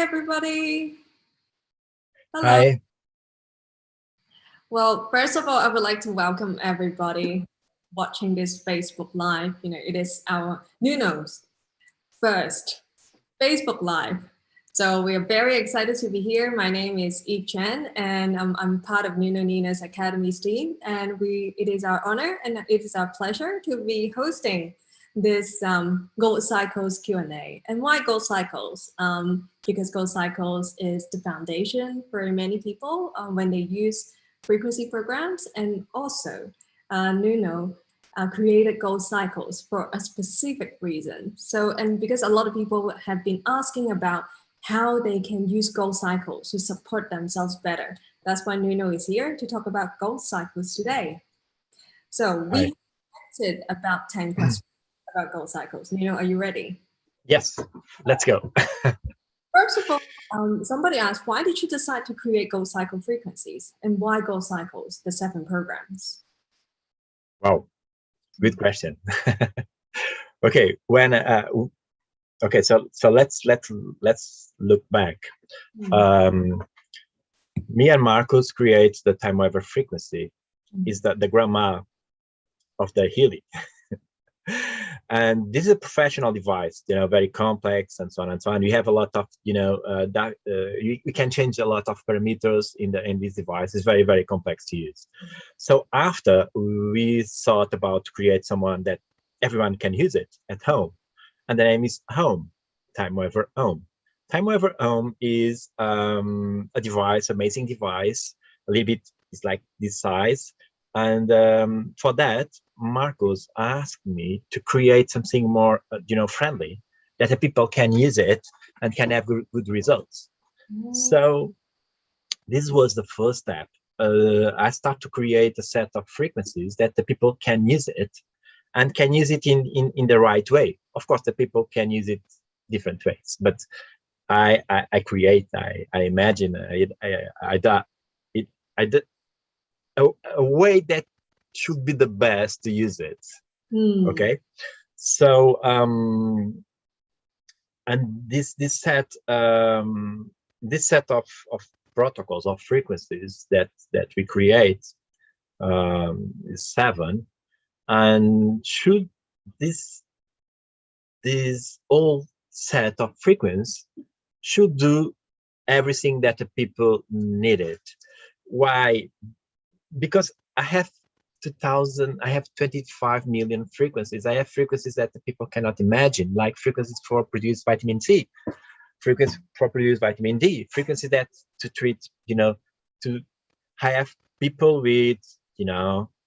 Hi, everybody. Hello. Hi. Well, first of all, I would like to welcome everybody watching this Facebook Live. It is our Nuno's first Facebook Live. So we are very excited to be here. My name is Eve Chen, and I'm part of Nuno Nina's Academy's team. And it is our honor and it is our pleasure to be hosting this Gold Cycles Q&A. And why Gold Cycles? Because Gold Cycles is the foundation for many people when they use frequency programs, and also Nuno created Gold Cycles for a specific reason. So, and because a lot of people have been asking about how they can use Gold Cycles to support themselves better. That's why Nuno is here to talk about Gold Cycles today. So we collected about 10 questions about Gold Cycles. Nuno, are you ready? Yes, let's go. First of all, somebody asked, why did you decide to create Gold Cycle frequencies, and why Gold Cycles, the 7 programs? Wow, good question. Okay, so let's look back. Me and Marcus create the Timewaver frequency. Is that the grandma of the Healy? And this is a professional device, very complex and so on and so on. We have a lot of, we can change a lot of parameters in this device. It's very, very complex to use. So after we thought about to create someone that everyone can use it at home, and the name is Home, Timewaver Home. Timewaver Home is a device, amazing device, a little bit, it's like this size. And for that, Marcus asked me to create something more, friendly, that the people can use it and can have good results. So this was the first step. I start to create a set of frequencies that the people can use it, and can use it in the right way. Of course, the people can use it different ways, but I imagine I did a way that should be the best to use it. Okay, so and this set of protocols of frequencies that we create is 7, and should this whole set of frequencies should do everything that the people needed. Why? Because I have 25 million frequencies. I have frequencies that the people cannot imagine, like frequencies for produce vitamin C, frequencies for produce vitamin D, frequencies that to treat, I have people with,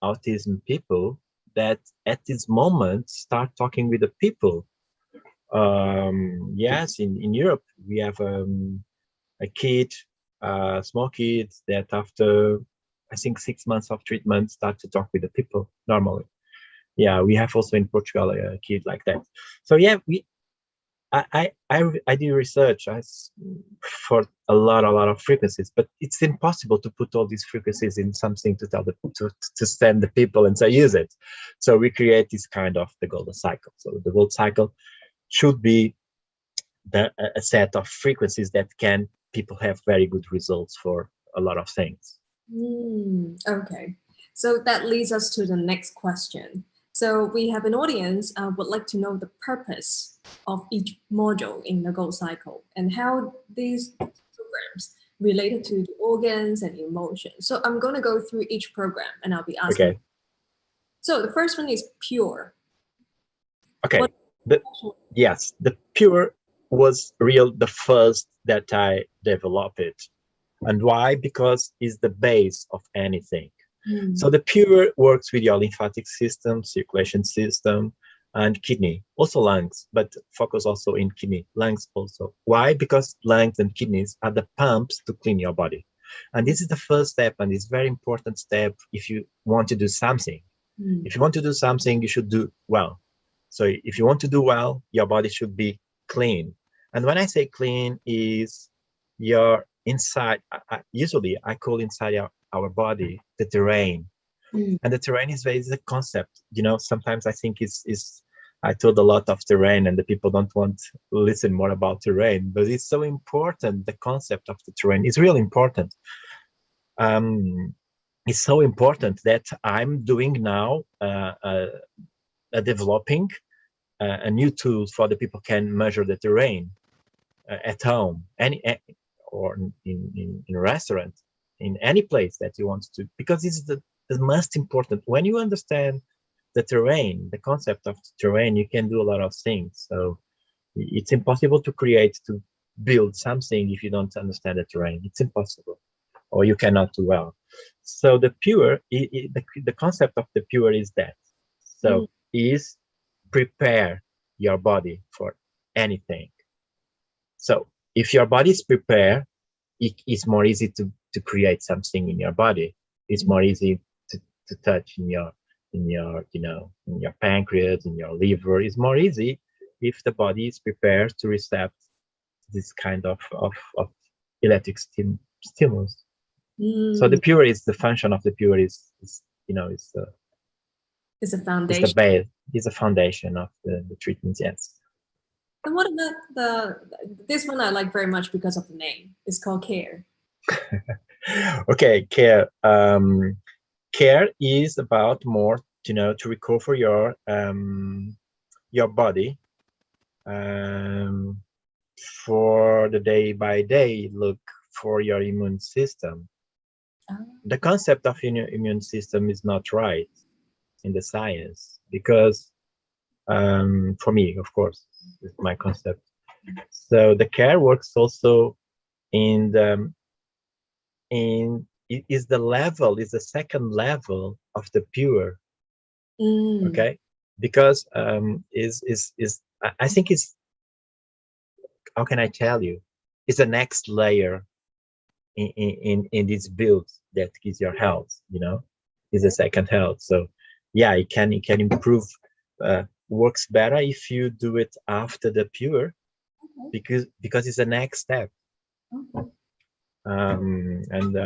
autism people that at this moment start talking with the people. Yes, in Europe, we have a kid, small kid that after, I think 6 months of treatment, start to talk with the people normally. Yeah, we have also in Portugal a kid like that. So yeah, I do research for a lot of frequencies, but it's impossible to put all these frequencies in something to tell to send the people and say use it. So we create this kind of the golden cycle. So the gold cycle should be a set of frequencies that people have very good results for a lot of things. Okay, so that leads us to the next question. So we have an audience would like to know the purpose of each module in the Gold Cycle and how these programs related to the organs and emotions. So I'm going to go through each program and I'll be asking. Okay. So the first one is Pure. Okay. Yes, the Pure was the first that I developed. And why? Because it's the base of anything. So the Pure works with your lymphatic system, circulation system, and kidney, also lungs, but focus also in kidney, lungs also. Why? Because lungs and kidneys are the pumps to clean your body. And this is the first step, and it's a very important step if you want to do something. If you want to do something, you should do well. So if you want to do well, your body should be clean. And when I say clean, is your inside, usually I call inside our body the terrain. And the terrain is a concept, sometimes I think is I told a lot of terrain, and the people don't want to listen more about terrain, but it's so important. The concept of the terrain is really important. It's so important that I'm doing now developing a new tool for the people can measure the terrain at home, or in a restaurant, in any place that you want to, because it's the most important. When you understand the terrain, the concept of the terrain, you can do a lot of things. So it's impossible to build something if you don't understand the terrain. It's impossible, or you cannot do well. So the pure, the concept of the pure is that. So is prepare your body for anything. So if your body is prepared, it's more easy to create something in your body. It's more easy to touch in your in your pancreas, in your liver. It's more easy if the body is prepared to receive this kind of electric stimulus. So the pure is the function of the pure is it's a foundation. It's the base. It's a foundation of the treatments. Yes. And what about this one I like very much because of the name. It's called Care. Okay, Care. Care is about more, to recover your body for the day by day look for your immune system. The concept of immune system is not right in the science, because for me, of course, it's my concept. So the care works also is the second level of the pure. Okay, because I think it's, how can I tell you, it's the next layer in this build that gives your health, is a second health. So yeah, it can improve, works better if you do it after the pure, because it's the next step. And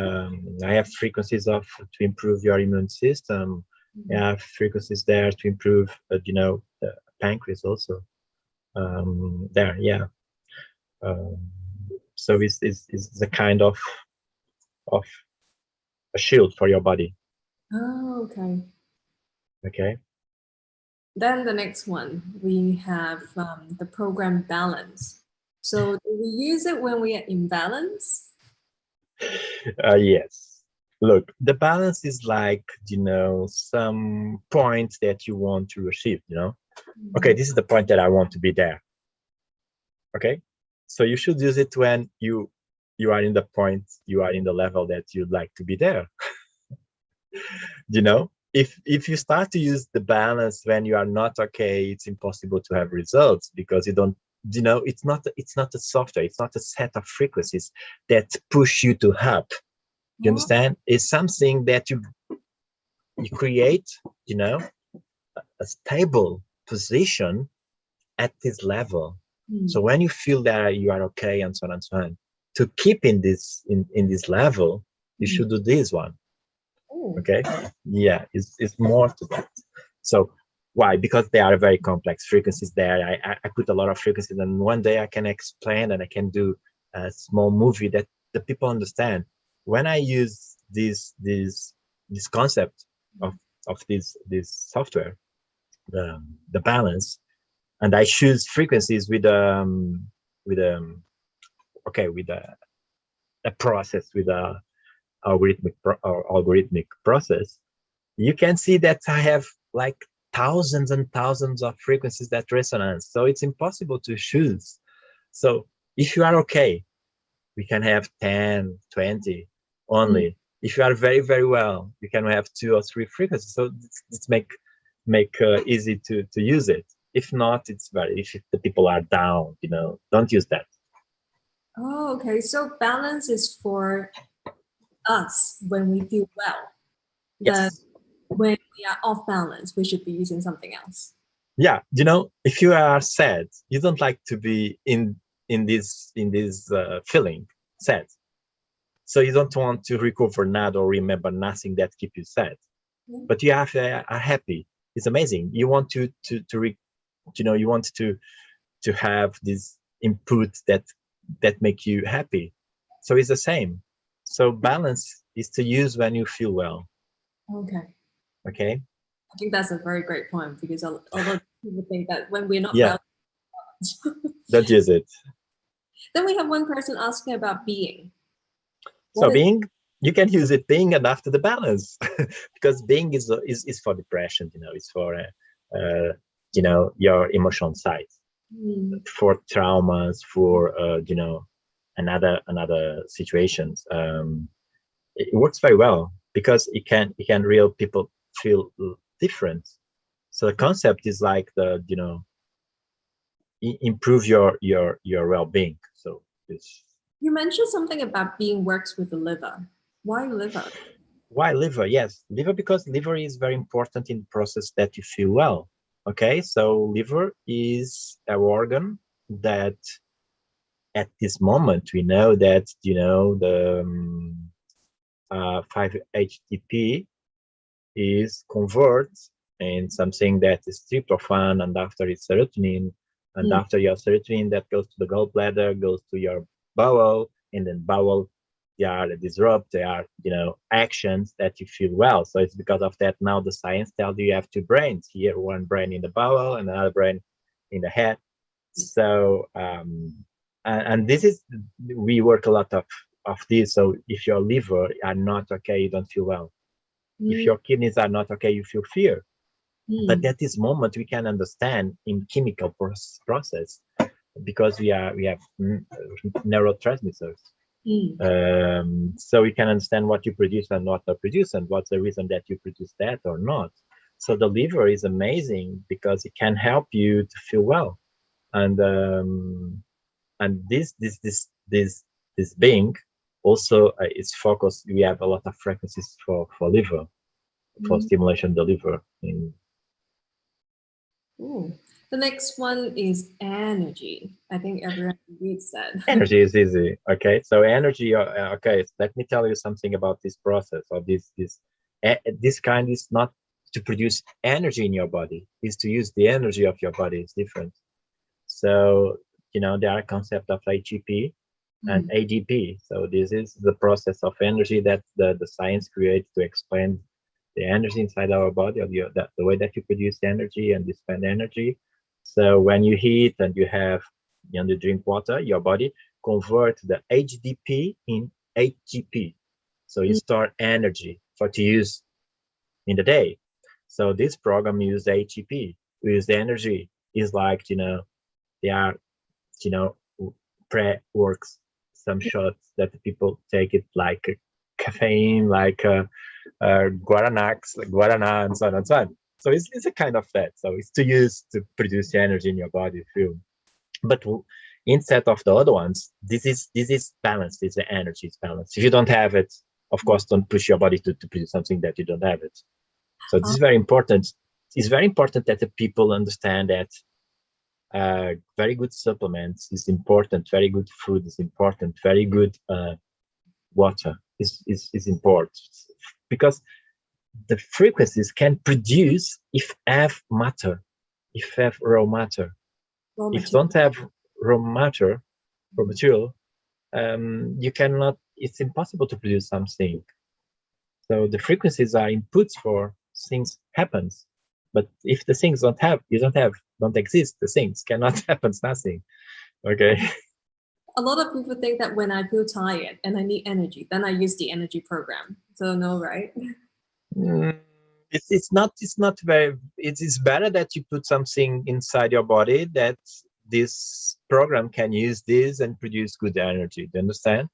I have frequencies to improve your immune system. I have frequencies there to improve the pancreas also, there. Yeah. So it's a kind of a shield for your body. Oh, okay. Okay. Then the next one, we have the program balance. So do we use it when we are in balance? Yes. Look, the balance is like, some point that you want to achieve, Okay, this is the point that I want to be there. Okay. So you should use it when you are in the point, you are in the level that you'd like to be there. If you start to use the balance when you are not okay, it's impossible to have results, because you don't, it's not a software, it's not a set of frequencies that push you to up. You understand? It's something that you create, a stable position at this level. So when you feel that you are okay, and so on and so on, to keep in this level, you should do this one. Okay. Yeah, it's more to that. So why? Because they are very complex frequencies there. I put a lot of frequencies, and one day I can explain, and I can do a small movie that the people understand. When I use this concept of this software, the balance, and I choose frequencies with a process, with a algorithmic process, you can see that I have like thousands and thousands of frequencies that resonance. So it's impossible to choose. So if you are okay, we can have 10, 20 only. If you are very, very well, you can have 2 or 3 frequencies. So it's make easy to use it. If not, if the people are down, don't use that. Oh, okay. So balance is for us when we feel well. Yes. When we are off balance, we should be using something else. Yeah, if you are sad, you don't like to be in this feeling sad. So you don't want to recover nada or remember nothing that keep you sad. But you are happy. It's amazing. You want to you want to have this input that make you happy. So it's the same. So balance is to use when you feel well. Okay. I think that's a very great point, because a lot of people think that when we're not Yeah. well, Don't use it. Then we have one person asking about being. So being, you can use it being and after the balance, because being is for depression. It's for your emotional side, for traumas, for another situations. It works very well because it can real people feel different. So the concept is like improve your well-being. So it's. You mentioned something about being works with the liver. Why liver? Why liver? Yes, liver, because liver is very important in the process that you feel well. Okay, so liver is an organ that at this moment we know that the 5-HTP is converted in something that is tryptophan, and after it's serotonin, and after your serotonin that goes to the gallbladder, goes to your bowel, and then bowel, they are disrupt, they are actions that you feel well. So it's because of that now the science tells you have two brains here, one brain in the bowel and another brain in the head. So and this is, we work a lot of this. So if your liver are not okay, you don't feel well. If your kidneys are not okay, you feel fear. But at this moment we can understand in chemical process, because we have neurotransmitters. So we can understand what you produce and what not produce, and what's the reason that you produce that or not. So the liver is amazing because it can help you to feel well, and this being also is focused. We have a lot of frequencies for liver, for stimulation the liver. The next one is energy. I think everyone reads that. Energy is easy. Okay, so energy. Okay, so let me tell you something about this process, or this kind is not to produce energy in your body. Is to use the energy of your body. It's different. So there are concept of ATP and ADP. So this is the process of energy that the science creates to explain the energy inside our body, or the way that you produce energy and dispense energy. So when you eat and you have you drink water, your body convert the HDP in ATP. So you store energy to use in the day. So this program uses ATP. We use the energy. Is like they are pre-works, some shots that the people take it like caffeine, like guarana, and so on and so on. So it's a kind of that. So it's to use to produce energy in your body, feel. But instead of the other ones, this is balanced. It's the energy is balanced. If you don't have it, of course, don't push your body to produce something that you don't have it. So this is very important. It's very important that the people understand that very good supplements is important. Very good food is important. Very good water is important, because the frequencies can produce if have matter, if have raw matter. If you don't have raw matter, raw material, you cannot. It's impossible to produce something. So the frequencies are inputs for things happens. But if the things don't exist, the things cannot happen. Nothing. Okay. A lot of people think that when I feel tired and I need energy, then I use the energy program. So no, right? It's not very. It is better that you put something inside your body that this program can use this and produce good energy. Do you understand?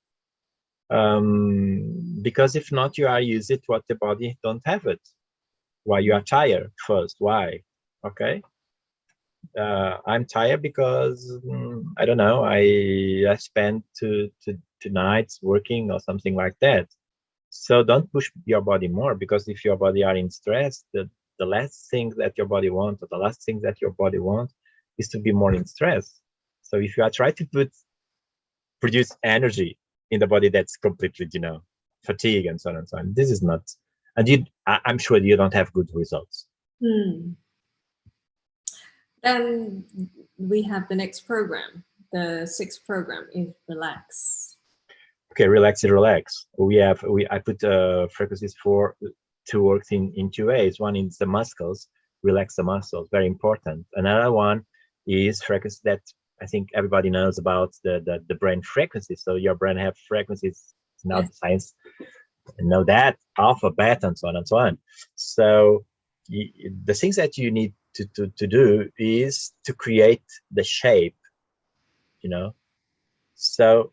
Because if not, you are use it what the body don't have it. Why you are tired first? Why? Okay. I'm tired because I don't know. I spent two nights working or something like that. So don't push your body more, because if your body are in stress, the last thing that your body wants, or the last thing that your body wants, is to be more in stress. So if you are trying to produce energy in the body that's completely fatigue and so on and so on, this is not. And I'm sure you don't have good results. Then we have the next program. The sixth program is relax. Okay, relax. I put frequencies for to work in two ways. One is the muscles, relax the muscles, very important. Another one is frequency that I think everybody knows about, the brain frequencies. So your brain have frequencies. Now the science know that, alpha, beta, and so on and so on. So the things that you need to do is to create the shape, So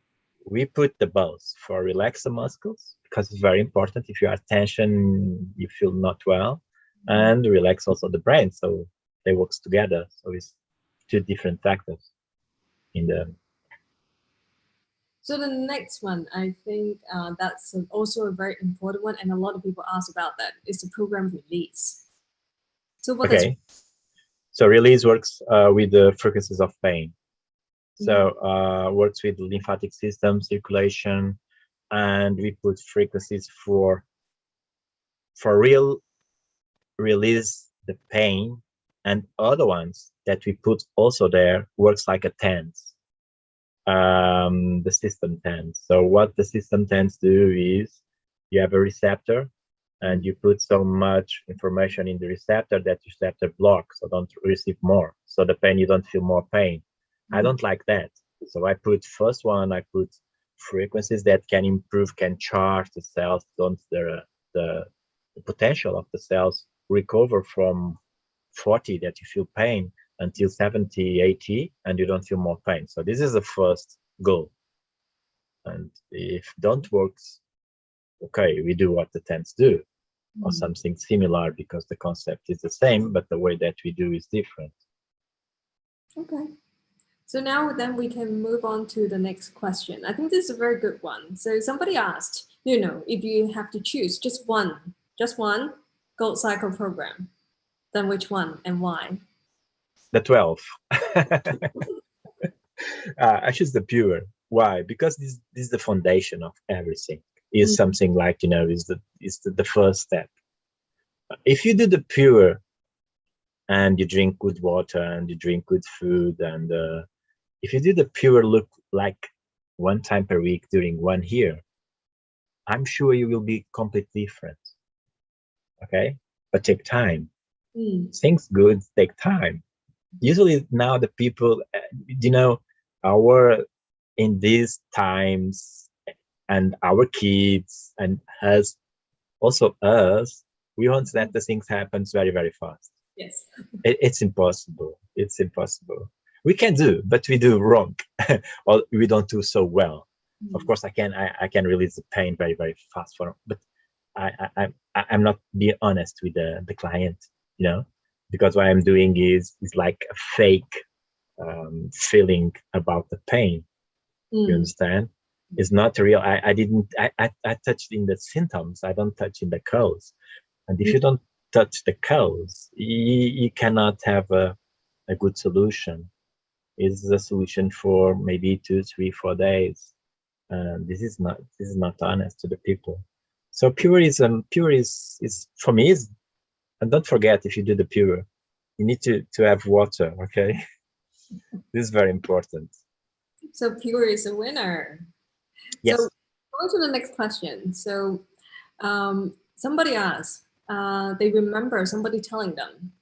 we put the both for relax the muscles, because it's very important. If you have tension, you feel not well, and relax also the brain. So they works together. So it's two different factors in the. So the next one, I think that's also a very important one, and a lot of people ask about that, is the program release. So what Okay. So release works with the frequencies of pain. So works with lymphatic system, circulation, and we put frequencies for real release the pain, and other ones that we put also there works like a TENS. The system TENS. So what the system TENS do is you have a receptor and you put so much information in the receptor that the receptor blocks, so don't receive more. So the pain, you don't feel more pain. I don't like that. So I put first one, I put frequencies that can improve, can charge the cells, don't the potential of the cells recover from 40 that you feel pain until 70, 80, and you don't feel more pain. So this is the first goal. And if don't works, okay, we do what the TENS do, or something similar, because the concept is the same, but the way that we do is different. Okay. So now then we can move on to the next question. I think this is a very good one. So somebody asked, if you have to choose just one gold cycle program, then which one and why? The 12. I choose the pure. Why? Because this is the foundation of everything. Is something like, is the first step. If you do the pure and you drink good water and you drink good food, and if you do the pure look like one time per week during 1 year, I'm sure you will be completely different. Okay, but take time. Things good take time. Usually now the people, in these times, and our kids and us, also us, we want that the things happens very, very fast. Yes. It's impossible. It's impossible. We can do, but we do wrong, or we don't do so well. Of course, I can release the pain very, very fast but I'm not being honest with the client, because what I'm doing is like a fake feeling about the pain. You understand? It's not real. I touched in the symptoms. I don't touch in the cause. And if you don't touch the cause, you cannot have a good solution. It's a solution for maybe 2, 3, 4 days. This is not honest to the people. So pure is for me is, and don't forget, if you do the pure, you need to have water. Okay, this is very important. So pure is a winner. Yes. So going to the next question. So somebody asked, they remember somebody telling them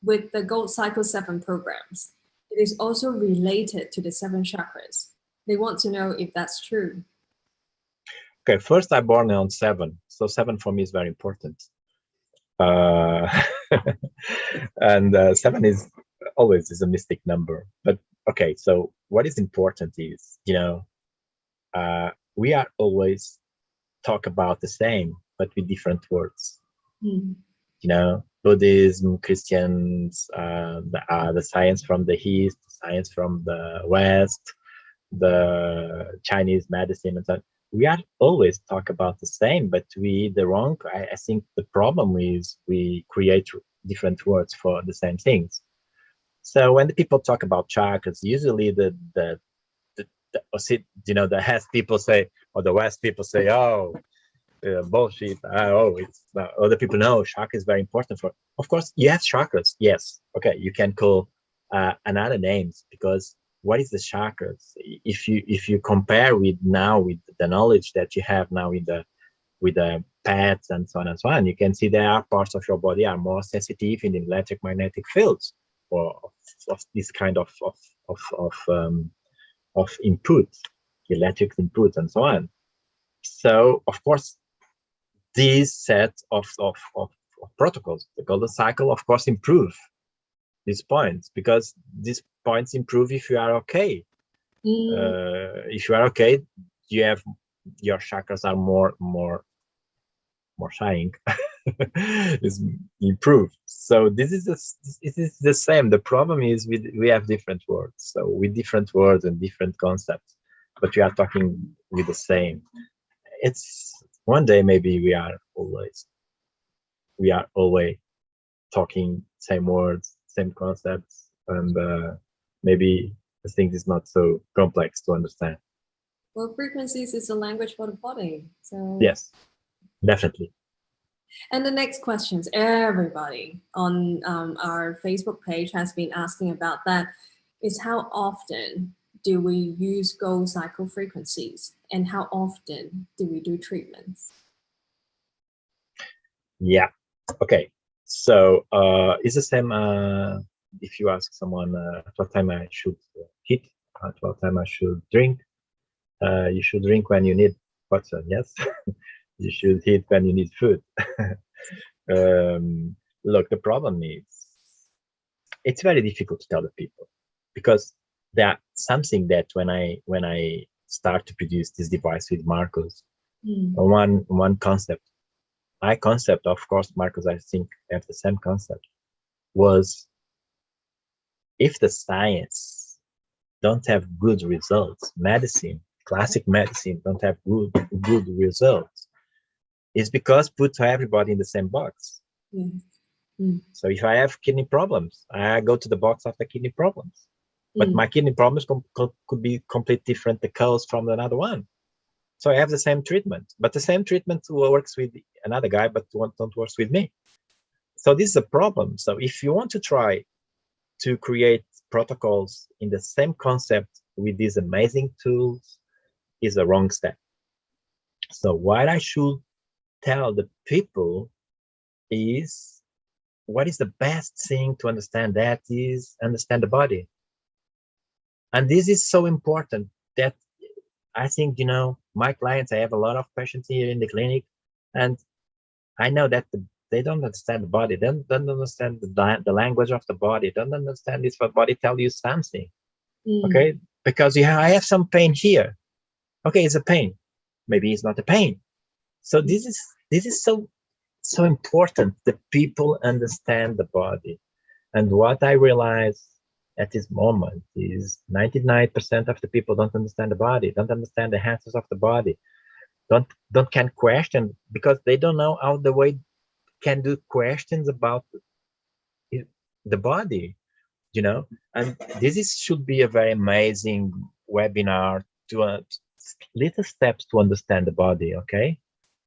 with the Gold Cycle 7 programs, it is also related to the 7 chakras. They want to know if that's true. Okay, first I born on 7, so 7 for me is very important. And 7 is always a mystic number. But okay, so what is important is, we are always talk about the same, but with different words. Buddhism, Christians, the science from the East, science from the West, the Chinese medicine, and so on. We are always talk about the same, but I think the problem is we create different words for the same things. So when the people talk about chakras, usually the West people say, or the West people say, bullshit. It's not. Other people know chakra is very important for. Of course, you have chakras. Yes, okay. You can call another names, because what is the chakras? If you compare with now with the knowledge that you have now with the pads and so on, you can see there are parts of your body are more sensitive in the electromagnetic fields or of this kind of input, electric input and so on. So of course, these set of protocols, the golden cycle, of course, improve these points, because these points improve if you are okay. If you are okay, you have your chakras are more shining, is improved. So this is the same. The problem is we have different words. So with different words and different concepts, but we are talking with the same. It's one day maybe we are always talking same words, same concepts, and maybe the thing is not so complex to understand. Well, frequencies is a language for the body. So yes, definitely. And the next questions, everybody on our Facebook page has been asking about that, is how often do we use gold cycle frequencies, and how often do we do treatments? Yeah. Okay. So it's the same. If you ask someone at what time I should eat, at what time I should drink, you should drink when you need water. Yes. You should eat when you need food. Look, the problem is it's very difficult to tell the people, because that's something that when I start to produce this device with Marcus, one concept, my concept, of course, Marcus, I think have the same concept, was if the science don't have good results, medicine, classic medicine don't have good results, it's because put everybody in the same box. So if I have kidney problems, I go to the box of the kidney problems. But my kidney problems could be completely different, the cause from another one. So I have the same treatment, but the same treatment works with another guy, but don't work with me. So this is a problem. So if you want to try to create protocols in the same concept with these amazing tools, is a wrong step. So what I should tell the people is, what is the best thing to understand? That is understand the body. And this is so important that I think, my clients, I have a lot of patients here in the clinic, and I know that they don't understand the body, they don't understand the language of the body, don't understand this, but body tell you something. Okay, because I have some pain here. Okay, it's a pain. Maybe it's not a pain. So this is so important that people understand the body. And what I realize at this moment is 99% of the people don't understand the body, don't understand the answers of the body, can question, because they don't know how the way can do questions about the body, and this should be a very amazing webinar to little steps to understand the body. Okay,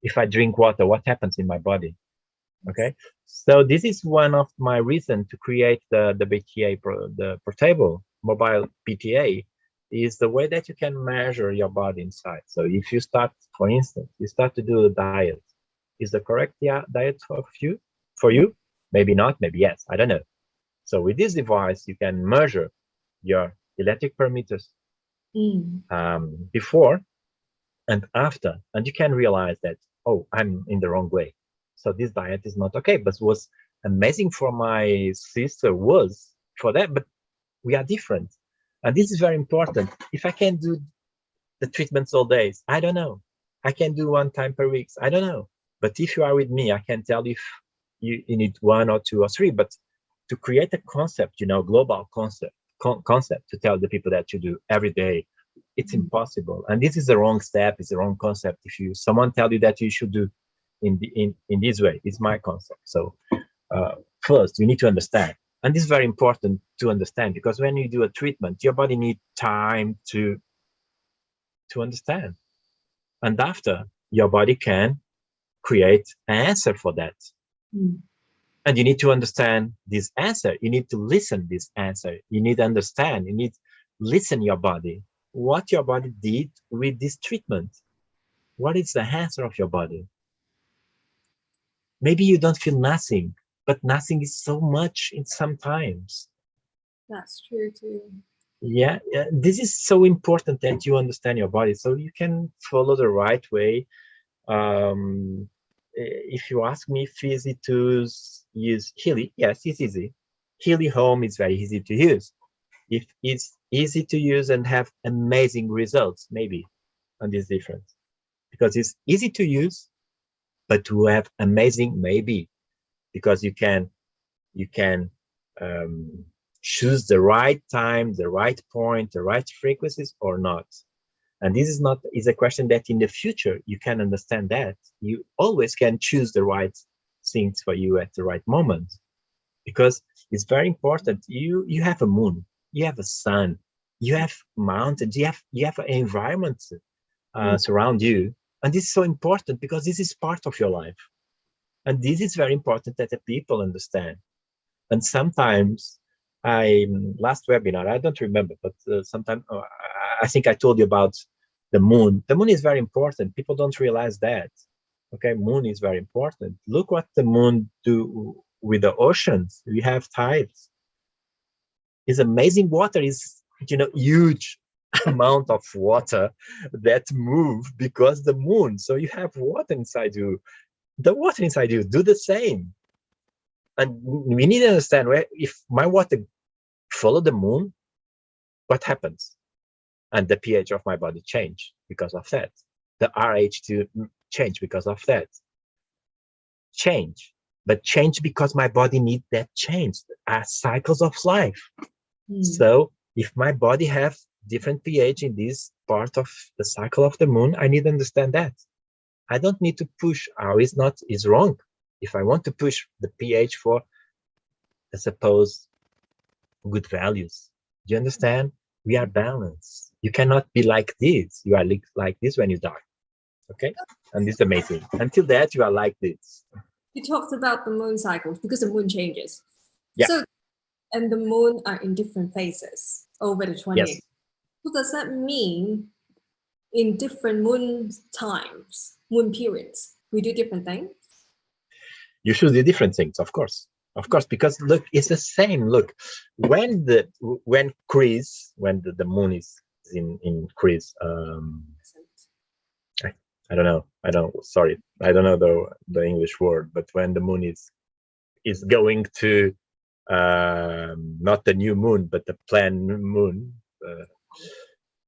if I drink water, what happens in my body? Okay, so this is one of my reasons to create the BTA, the portable mobile PTA, is the way that you can measure your body inside. So if you start, for instance, you start to do a diet, is the correct diet for you? Maybe not, maybe yes, I don't know. So with this device, you can measure your electric parameters before and after, and you can realize that, oh, I'm in the wrong way. So this diet is not okay. But was amazing for my sister was for that, but we are different. And this is very important. If I can do the treatments all days, I don't know. I can do 1 time per week, I don't know. But if you are with me, I can tell you if you need 1 or 2 or 3, but to create a concept, global concept to tell the people that you do every day, it's impossible. And this is the wrong step, it's the wrong concept. If someone tell you that you should do in this way, it's my concept. So first you need to understand, and this is very important to understand, because when you do a treatment, your body needs time to understand, and after your body can create an answer for that. And you need to understand this answer. You need to listen this answer. You need to understand. You need to listen your body. What your body did with this treatment. What is the answer of your body? Maybe you don't feel nothing, but nothing is so much in sometimes. That's true too. Yeah, this is so important that you understand your body so you can follow the right way. If you ask me if it's easy to use Healy, yes, it's easy. Healy Home is very easy to use. If it's easy to use and have amazing results, maybe, and it's different. Because it's easy to use, but to have amazing, maybe, because you can choose the right time, the right point, the right frequencies or not. And this is a question that in the future you can understand that you always can choose the right things for you at the right moment, because it's very important. You have a moon, you have a sun, you have mountains, you have an environment surround you, and this is so important because this is part of your life, and this is very important that the people understand. And sometimes last webinar, I don't remember, but sometime I think I told you about the moon. The moon is very important. People don't realize that. Okay, moon is very important. Look what the moon do with the oceans. We have tides. It's amazing. Water is, huge amount of water that move because the moon. So you have water inside you. The water inside you do the same. And we need to understand where if my water follow the moon, what happens? And the pH of my body change because of that. The RH2 change because of that. Change, but change because my body needs that change. Cycles of life. So if my body have different pH in this part of the cycle of the moon, I need to understand that. I don't need to push. It's wrong. If I want to push the pH for, I suppose, good values. Do you understand? We are balanced. You cannot be like this. You are like this when you die. Okay? And it's amazing. Until that, you are like this. You talked about the moon cycles because the moon changes. Yeah. So, and the moon are in different phases over the 20 years. Yes. What does that mean in different moon times, moon periods? We do different things? You should do different things, of course. Of course, because look, it's the same. Look, when the moon is in Greece, I don't know. Sorry, I don't know the English word, but when the moon is going to not the new moon, but the planned moon,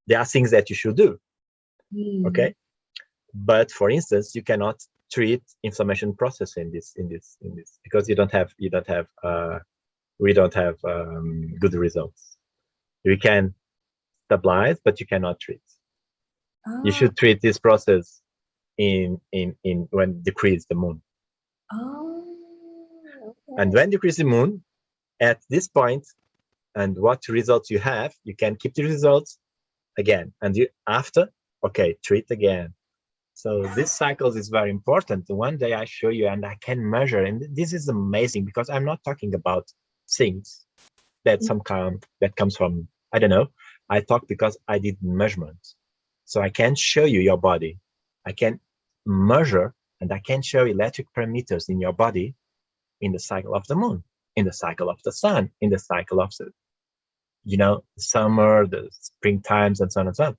there are things that you should do. Okay, but for instance, you cannot treat inflammation process in this because we don't have good results. We can stabilize, but you cannot treat. You should treat this process in when decrease the moon. Okay. And when decrease the moon at this point, and what results you have, you can keep the results again, and you after, okay, treat again. So this cycles is very important. One day I show you and I can measure, and this is amazing because I'm not talking about things that that comes from, I don't know. I talk because I did measurements. So I can show you your body. I can measure and I can show electric parameters in your body in the cycle of the moon, in the cycle of the sun, in the cycle of the, summer, the spring times, and so on and so on.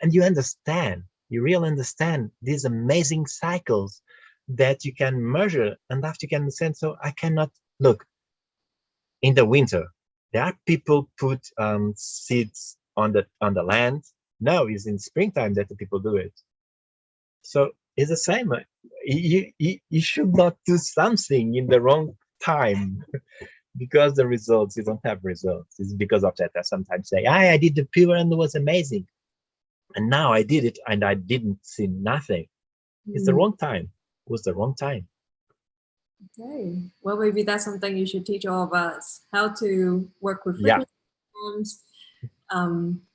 And you understand, you really understand these amazing cycles that you can measure and after you can understand. So I cannot look in the winter. There are people put seeds on the land. No, it's in springtime that the people do it. So it's the same. You should not do something in the wrong time because the results, you don't have results. It's because of that. I sometimes say, I did the pure and it was amazing. And now I did it and I didn't see nothing. It's the wrong time. It was the wrong time. Okay. Well, maybe that's something you should teach all of us, how to work with frequency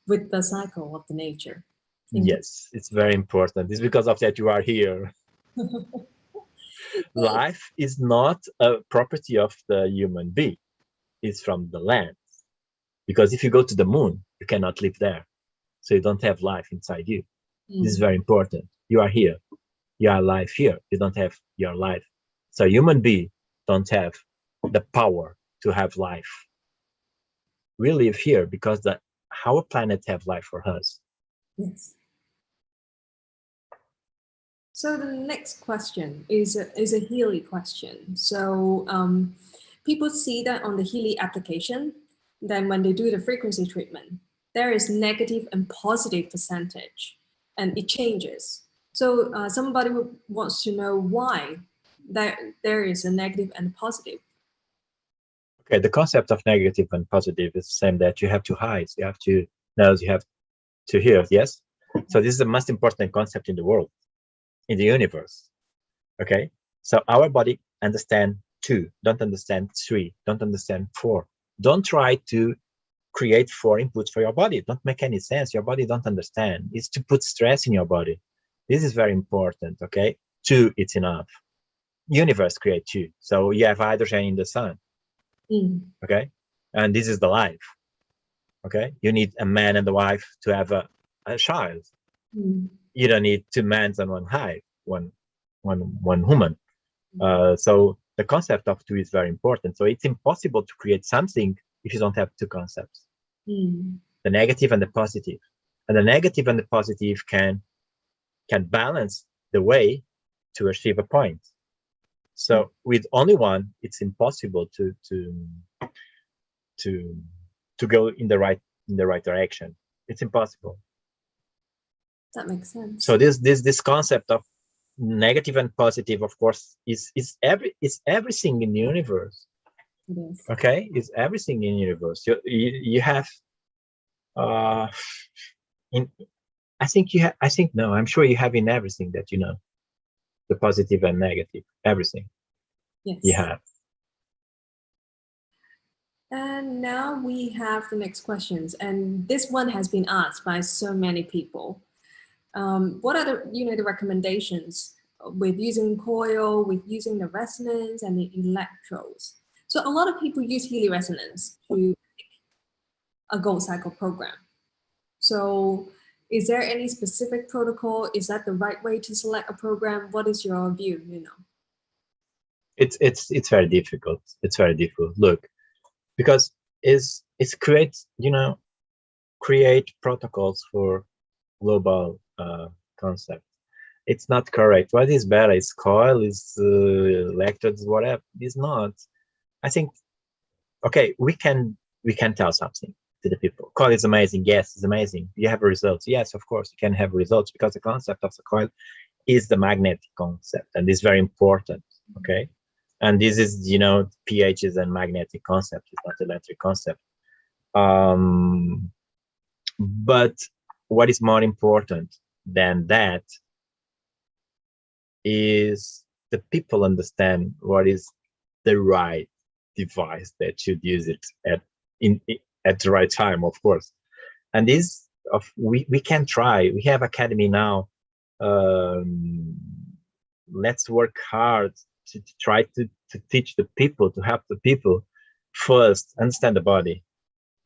with the cycle of the nature. Yes, it's very important. It's because of that you are here. Life is not a property of the human being. It's from the land. Because if you go to the moon, you cannot live there. So you don't have life inside you. This is very important. You are here. You are alive here. You don't have your life. So human beings don't have the power to have life. We live here because our planet have life for us. Yes. So the next question is a Healy question. So people see that on the Healy application, then when they do the frequency treatment, there is negative and positive percentage, and it changes. So somebody wants to know why there is a negative and positive. Okay, the concept of negative and positive is the same, that you have two highs, you have two nose, you have two ears, yes? So this is the most important concept in the world, in the universe, okay? So our body understand 2, don't understand 3, don't understand 4. Don't try to create 4 inputs for your body. Don't make any sense. Your body don't understand. It's to put stress in your body. This is very important, okay? 2, it's enough. Universe create 2. So you have hydrogen in the sun, okay? And this is the life, okay? You need a man and a wife to have a child. You don't need 2 men and 1 hive, one woman. So the concept of 2 is very important. So it's impossible to create something if you don't have 2 concepts, the negative and the positive. And the negative and the positive can balance the way to achieve a point. So with only one, it's impossible to go in the right direction. It's impossible. That makes sense. So this concept of negative and positive, of course, is everything in the universe. It is. Okay, it's everything in the universe. You have I'm sure you have in everything that you know, the positive and negative, everything. Yes. You have. And now we have the next questions, and this one has been asked by so many people. What are the recommendations with using coil, with using the resonance and the electrodes? So a lot of people use Healy resonance to a gold cycle program. So is there any specific protocol? Is that the right way to select a program? What is your view, It's very difficult. It's very difficult. Look, because it's create protocols for global concept. It's not correct. What is better? Is coil? Is electrodes? Whatever. It's not. I think. Okay, we can tell something to the people. Coil is amazing. Yes, it's amazing. You have results. Yes, of course, you can have results, because the concept of the coil is the magnetic concept, and it's very important. Okay, and this is pH is a magnetic concept. It's not electric concept. But what is more important than that is the people understand what is the right device that should use it at the right time, of course. And this we can try. We have academy now. Let's work hard to try to teach the people, to help the people first understand the body.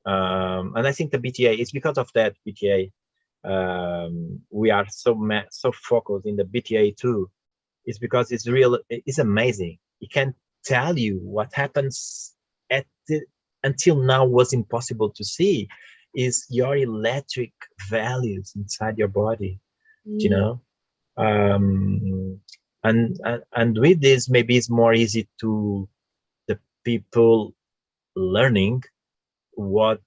And I think the BTA is because of that. BTA, we are so focused in the BTA too. It's because it's amazing. It can tell you what happens until now was impossible to see, is your electric values inside your body. And with this, maybe it's more easy to the people learning what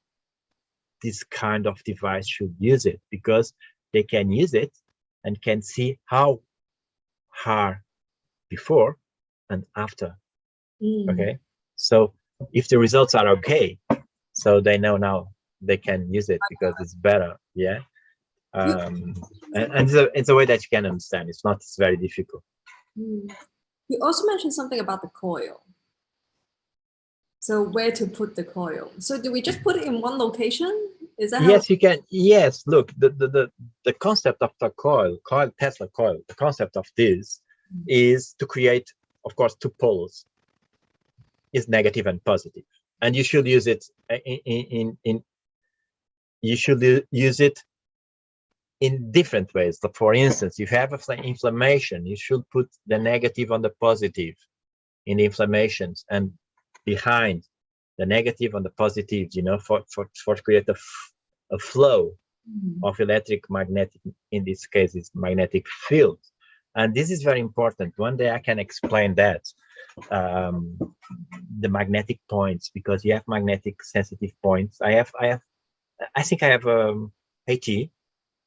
this kind of device should use it, because they can use it and can see how hard before and after. Okay, so if the results are okay, so they know now they can use it because it's better. Yeah. And it's a way that you can understand. It's very difficult. You also mentioned something about the coil. So where to put the coil? So do we just put it in one location? Is that yes, you can. Yes, look, the concept of the coil, Tesla coil, the concept of this is to create of course, two poles is negative and positive, and you should use it in different ways. So for instance, if you have inflammation, you should put the negative on the positive in the inflammations, and behind the negative on the positive, you know, for create a flow of electric magnetic, in this case is magnetic field. And this is very important. One day I can explain that, the magnetic points, because you have magnetic sensitive points. I think I have 80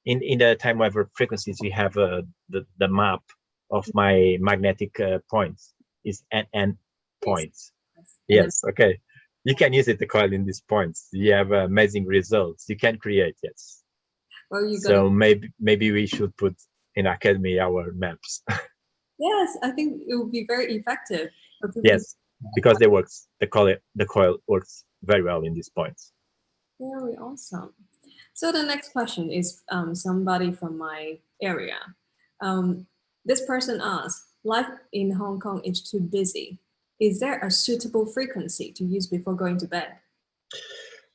in the Timewaver frequencies. We have the map of my magnetic points is n points. Yes, okay. You can use it to coil in these points. You have amazing results. You can create, yes. Well, so maybe we should put in Academy our maps. Yes, I think it would be very effective. Yes, because they works. The coil works very well in these points. Very awesome. So the next question is somebody from my area. This person asks, life in Hong Kong is too busy. Is there a suitable frequency to use before going to bed?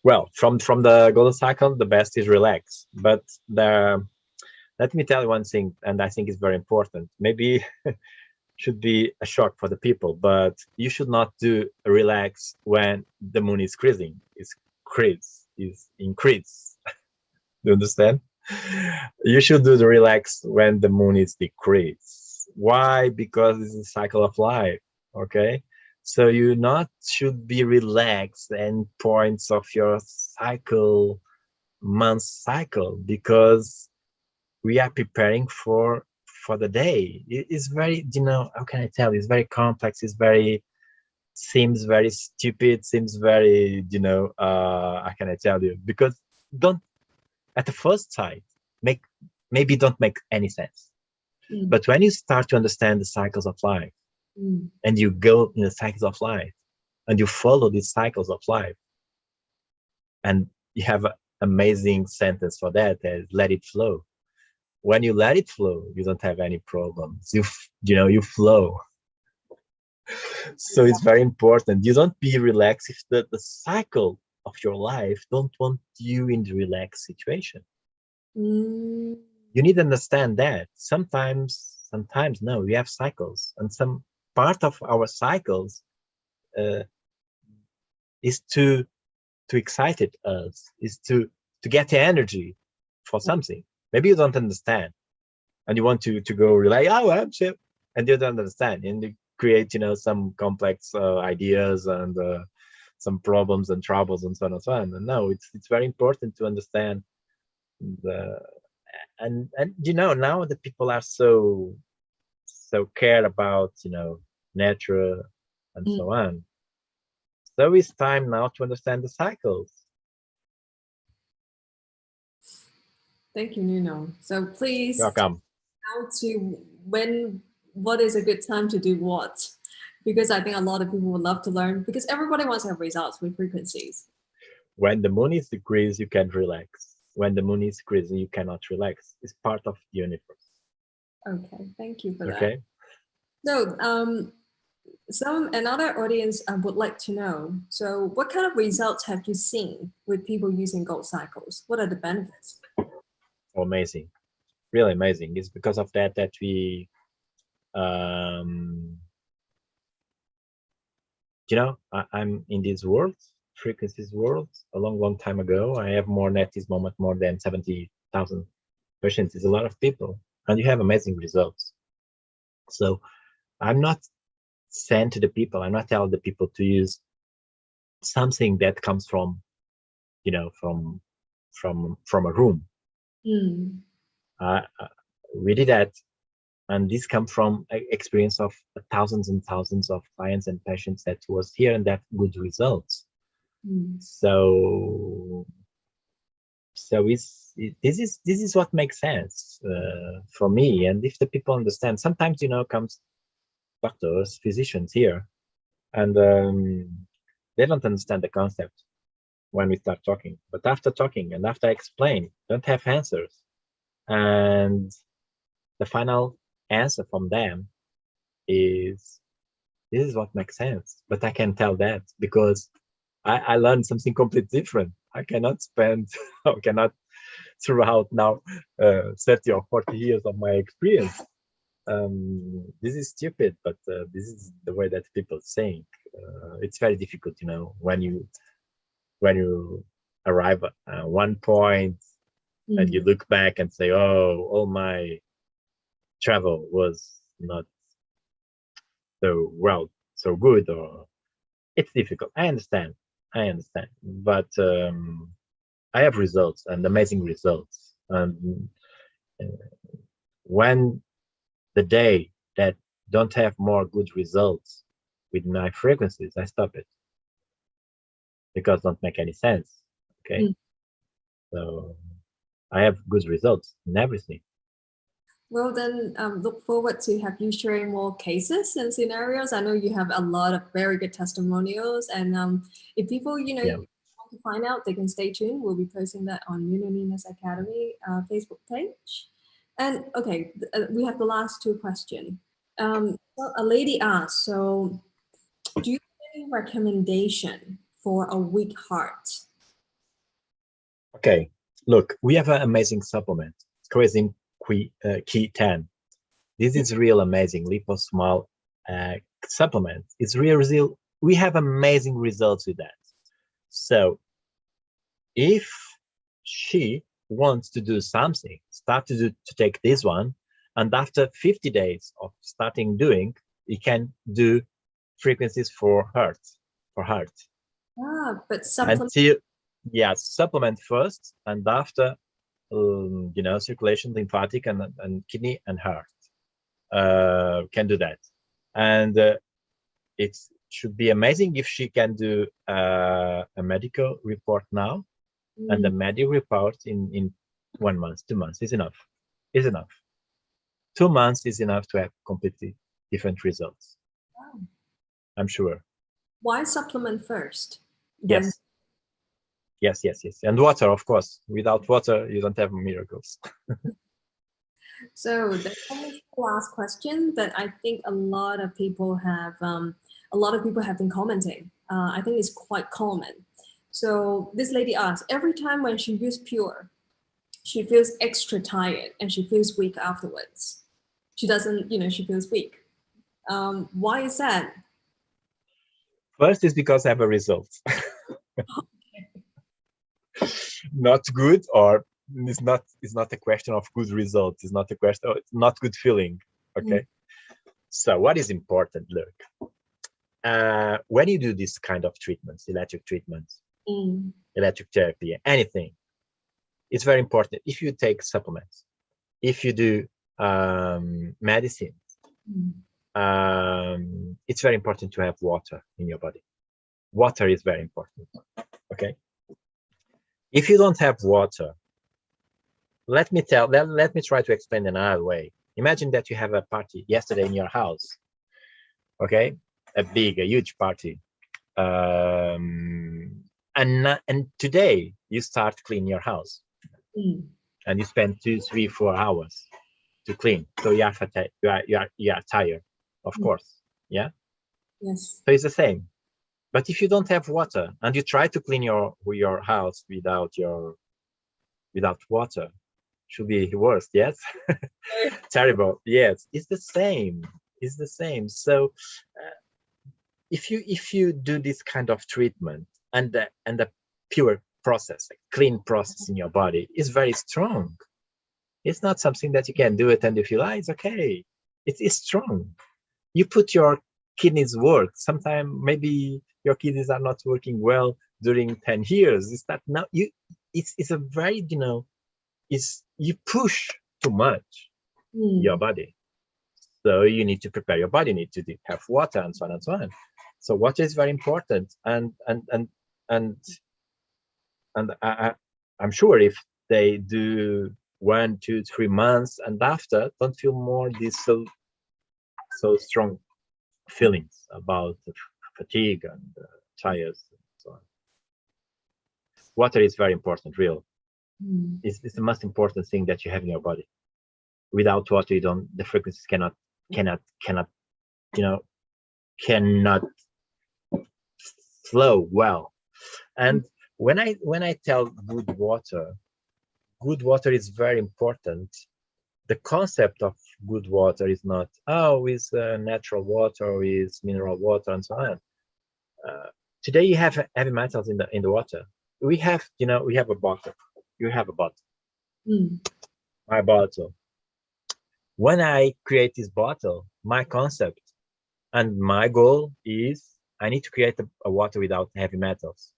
Well, from the golden cycle, the best is relax. But let me tell you one thing, and I think it's very important. Maybe should be a shock for the people, but you should not do relax when the moon is increasing. It's increase. You understand? You should do the relax when the moon is decreased. Why? Because it's a cycle of life. Okay, so you not should be relaxed and points of your cycle, month cycle, because we are preparing for the day. It's very, you know, how can I tell you? It's very complex. It's very, seems very stupid. Seems very, you know, how can I tell you? Because don't, at the first sight, maybe don't make any sense. But when you start to understand the cycles of life, and you go in the cycles of life, and you follow these cycles of life, and you have an amazing sentence for that, is let it flow. When you let it flow, you don't have any problems. You flow. So it's very important. You don't be relaxed if the cycle of your life don't want you in the relaxed situation. You need to understand that. Sometimes no, we have cycles, and some part of our cycles is to excite us, is to get energy for something. Maybe you don't understand, and you want to go relay. Oh, I'm sure, and you don't understand, and you create, you know, some complex ideas and some problems and troubles and so on and so on. And no, it's very important to understand and you know, now the people are so care about, you know, nature and so on. So it's time now to understand the cycles. Thank you, Nuno. So please, welcome. How to what is a good time to do what? Because I think a lot of people would love to learn, because everybody wants to have results with frequencies. When the moon is decreased, you can relax. When the moon is decreasing, you cannot relax. It's part of the universe. Okay, thank you for that. Okay. So another audience would like to know, so what kind of results have you seen with people using gold cycles? What are the benefits? Amazing, really amazing. It's because of that we you know, I'm in this world, frequencies world, a long time ago. I have more at this moment more than 70,000 patients. It's a lot of people, and you have amazing results. So I'm not saying to the people, I'm not telling the people to use something that comes from, you know, from a room. We did that, and this comes from experience of thousands and thousands of clients and patients that was here and that good results. So this is what makes sense for me. And if the people understand, sometimes, you know, comes doctors, physicians here, and they don't understand the concept when we start talking. But after talking and after I explain, don't have answers, and the final answer from them is this is what makes sense. But I can tell that because I learned something completely different. I cannot spend, I cannot throughout now 30 or 40 years of my experience. This is stupid, but this is the way that people think. It's very difficult, you know, when you arrive at one point and you look back and say, oh, all my travel was not so well, so good, or it's difficult. I understand, but I have results and amazing results. And when the day that don't have more good results with my frequencies, I stop it because it don't make any sense. Okay, so I have good results in everything. Well, then look forward to have you sharing more cases and scenarios. I know you have a lot of very good testimonials, and if people, you know, want to find out, they can stay tuned. We'll be posting that on Nuno Nina's Academy Facebook page. And okay, we have the last two questions. Well, a lady asked, so do you have any recommendation for a weak heart? Okay, look, we have an amazing supplement, Corazine Key 10. This is real amazing liposmal supplement. It's real. We have amazing results with that. So if she wants to do something, start to take this one, and after 50 days of starting doing, you can do frequencies for heart. But supplement. Supplement first, and after you know, circulation, lymphatic, and kidney and heart can do that. And it should be amazing if she can do a medical report now, and the medical report in 1 month, 2 months is enough. 2 months is enough to have completely different results. Wow. I'm sure. Why supplement first? Yes. And water, of course. Without water, you don't have miracles. So the last question that I think a lot of people have been commenting. I think it's quite common. So this lady asked, every time when she uses Pure, she feels extra tired and she feels weak afterwards. She doesn't, you know, she feels weak. Why is that? First is because I have a result. Not good, or it's not a question of good results. It's not a question. It's not good feeling. Okay. So what is important? Look, when you do this kind of treatments, electric treatments, electric therapy, anything, it's very important. If you take supplements, if you do medicine, it's very important to have water in your body. Water is very important. Okay. If you don't have water, let me try to explain another way. Imagine that you have a party yesterday in your house. Okay, a huge party, and today you start clean your house, and you spend 2, 3, 4 hours to clean. So you are tired, of course. Yeah. Yes. So it's the same. But if you don't have water and you try to clean your house without water, should be worse. Yes. Terrible. Yes, it's the same. So if you do this kind of treatment and the pure process, like clean process in your body is very strong. It's not something that you can do it and you feel, it's okay. It's strong. You put your kidneys work. Sometimes maybe your kidneys are not working well during 10 years. It's that now it's a very, you know, you push too much your body. So you need to prepare your body, you need to have water, and so on and so on. So water is very important, and I'm sure if they do 1, 2, 3 months and after don't feel more these so strong feelings about fatigue and tired and so on. Water is very important, real. It's the most important thing that you have in your body. Without water, the frequencies cannot, you know, cannot flow well. And when I tell good water is very important. The concept of good water is not, oh, is natural water, or is mineral water, and so on. Today you have heavy metals in the water. We have a bottle. You have a bottle. My bottle. When I create this bottle, my concept and my goal is I need to create a water without heavy metals.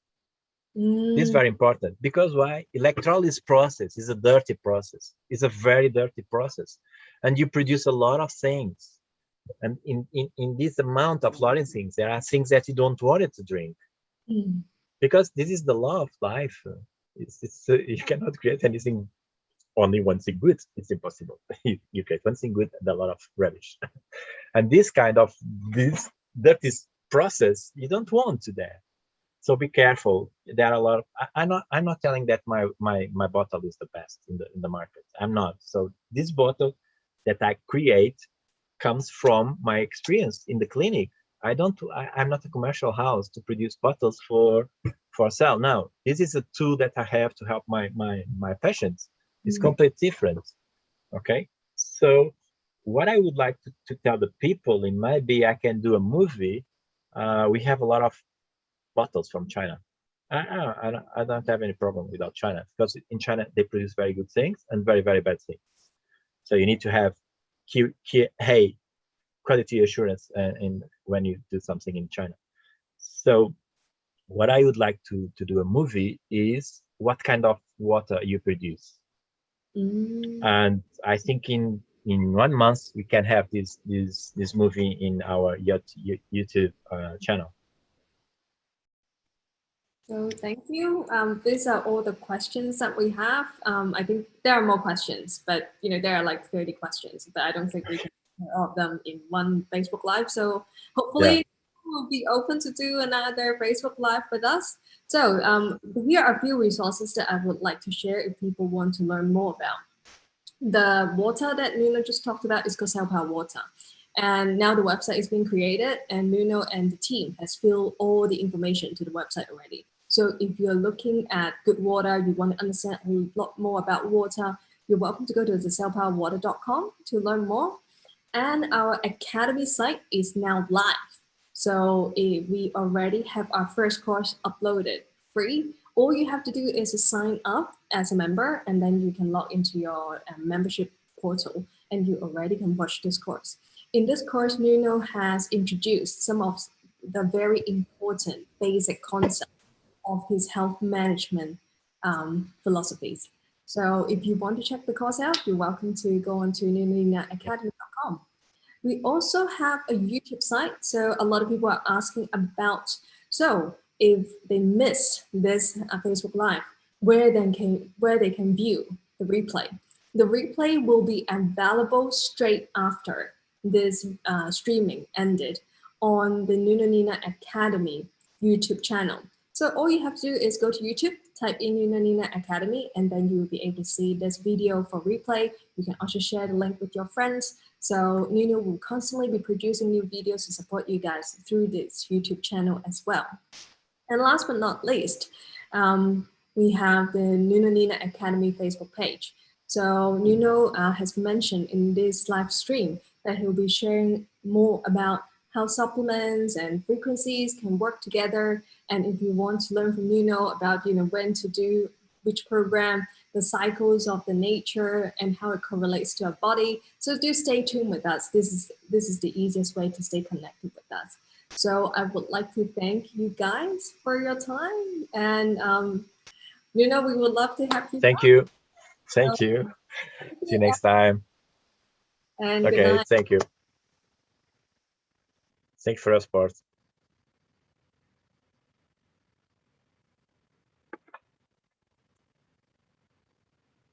This is very important because why? Electrolysis process is a dirty process. It's a very dirty process, and you produce a lot of things. And in this amount of lot of things, there are things that you don't want it to drink, because this is the law of life. You cannot create anything, only one thing good. It's impossible. You create one thing good and a lot of rubbish. And this dirty process you don't want to there. So be careful. There are a lot of, I'm not telling that my bottle is the best in the market. I'm not. So this bottle that I create comes from my experience in the clinic. I'm not a commercial house to produce bottles for sale. No, this is a tool that I have to help my patients. It's completely different. Okay. So what I would like to tell the people, it might be I can do a movie. We have a lot of bottles from China. I don't have any problem without China, because in China they produce very good things and very, very bad things. So you need to have quality assurance when you do something in China. So what I would like to do a movie is what kind of water you produce. And I think in 1 month we can have this movie in our YouTube channel. So thank you. These are all the questions that we have. I think there are more questions, but there are like 30 questions, but I don't think we can answer all of them in one Facebook Live. So hopefully we'll be open to do another Facebook Live with us. So here are a few resources that I would like to share if people want to learn more about. The water that Nuno just talked about is called Cell Power Water. And now the website is being created, and Nuno and the team has filled all the information to the website already. So if you're looking at good water, you want to understand a lot more about water, you're welcome to go to the cellpowerwater.com to learn more. And our Academy site is now live. So we already have our first course uploaded free. All you have to do is to sign up as a member, and then you can log into your membership portal, and you already can watch this course. In this course, Nuno has introduced some of the very important basic concepts of his health management philosophies. So if you want to check the course out, you're welcome to go on to nunoacademy.com. We also have a YouTube site. So a lot of people are asking about, so if they miss this Facebook Live, where they can view the replay. The replay will be available straight after this streaming ended on the Nuno Nina Academy YouTube channel. So all you have to do is go to YouTube, type in Nuno Nina Academy, and then you will be able to see this video for replay. You can also share the link with your friends. So Nuno will constantly be producing new videos to support you guys through this YouTube channel as well. And last but not least, we have the Nuno Nina Academy Facebook page. So Nuno has mentioned in this live stream that he'll be sharing more about how supplements and frequencies can work together. And if you want to learn from Nuno about when to do which program, the cycles of the nature and how it correlates to our body. So do stay tuned with us. This is the easiest way to stay connected with us. So I would like to thank you guys for your time. And Nuno, we would love to have you. Thank you. Thank you. See you next time. And okay, thank you. Thanks for your support.